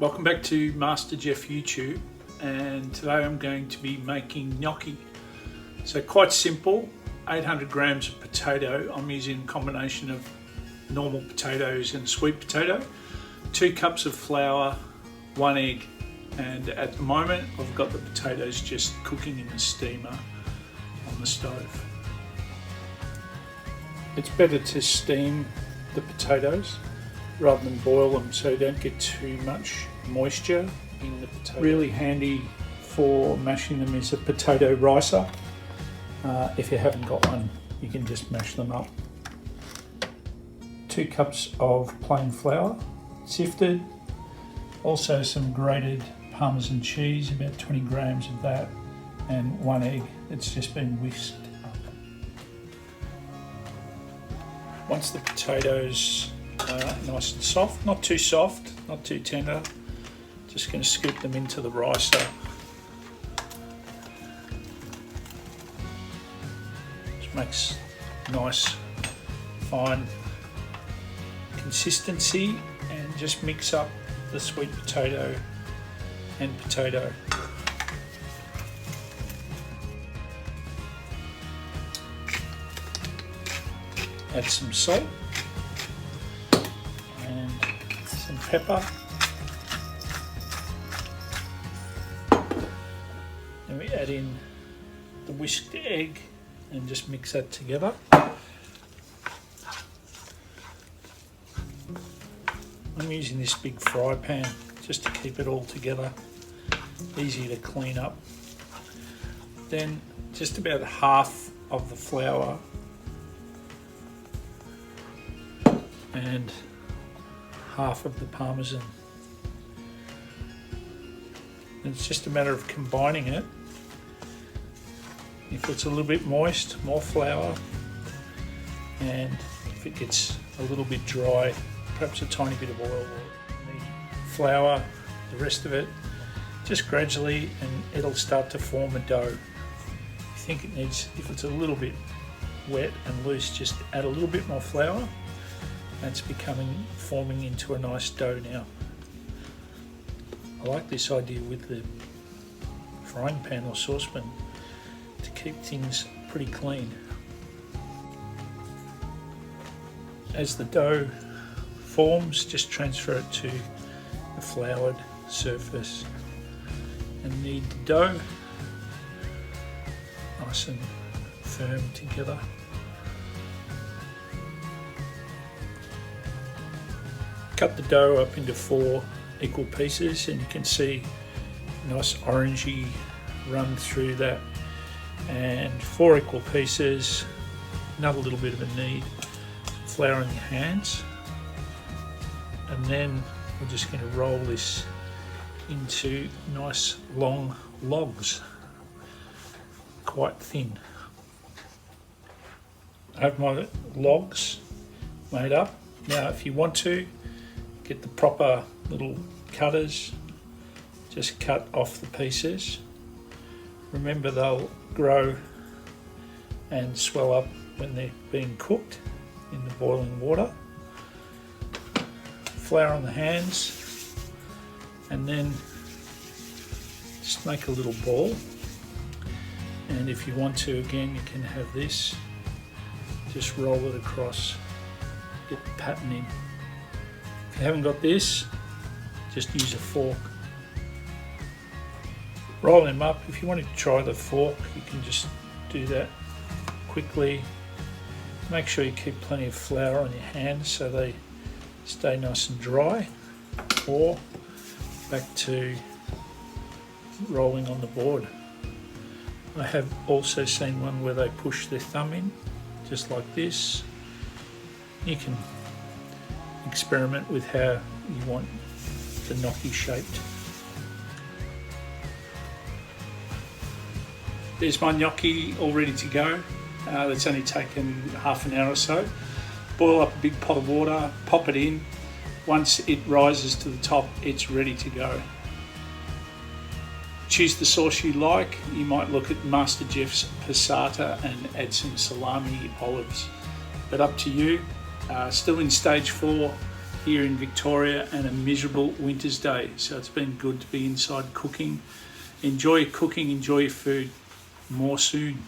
Welcome back to Master Jeff YouTube, and today I'm going to be making gnocchi. So quite simple, 800 grams of potato. I'm using a combination of normal potatoes and sweet potato, 2 cups of flour, 1 egg, and at the moment I've got the potatoes just cooking in the steamer on the stove. It's better to steam the potatoes rather than boil them so you don't get too much moisture in the potato. Really handy for mashing them is a potato ricer. If you haven't got one, you can just mash them up. 2 cups of plain flour, sifted. Also some grated Parmesan cheese, about 20 grams of that, and 1 egg that's just been whisked up. Once the potatoes are nice and soft, not too soft, not too tender, just going to scoop them into the ricer. Just makes nice fine consistency, and just mix up the sweet potato and potato. Add some salt and some pepper. Then we add in the whisked egg and just mix that together. I'm using this big fry pan just to keep it all together, easy to clean up. Then just about half of the flour and half of the Parmesan. And it's just a matter of combining it. If it's a little bit moist, more flour, and if it gets a little bit dry, perhaps a tiny bit of oil or flour, the rest of it, just gradually, and it'll start to form a dough. You think it needs, if it's a little bit wet and loose, just add a little bit more flour. It's forming into a nice dough now. I like this idea with the frying pan or saucepan to keep things pretty clean. As the dough forms, just transfer it to the floured surface and knead the dough nice and firm together. Cut the dough up into 4 equal pieces, and you can see nice orangey run through that, and 4 equal pieces. Another little bit of a knead, flour in your hands, and then we're just going to roll this into nice long logs, quite thin. I have my logs made up. Now if you want to, get the proper little cutters, just cut off the pieces. Remember, they'll grow and swell up when they're being cooked in the boiling water. Flour on the hands, and then just make a little ball. And if you want to, again, you can have this, just roll it across, get the pattern in. If you haven't got this, just use a fork. Roll them up. If you want to try the fork, you can just do that quickly. Make sure you keep plenty of flour on your hands so they stay nice and dry. Or back to rolling on the board. I have also seen one where they push their thumb in, just like this. You can experiment with how you want the gnocchi shaped. There's my gnocchi all ready to go. That's only taken half an hour or so. Boil up a big pot of water, pop it in. Once it rises to the top, it's ready to go. Choose the sauce you like. You might look at Master Jeff's passata and add some salami olives, but up to you. Still in stage 4, here in Victoria and a miserable winter's day. So it's been good to be inside cooking. Enjoy your cooking, enjoy your food. More soon.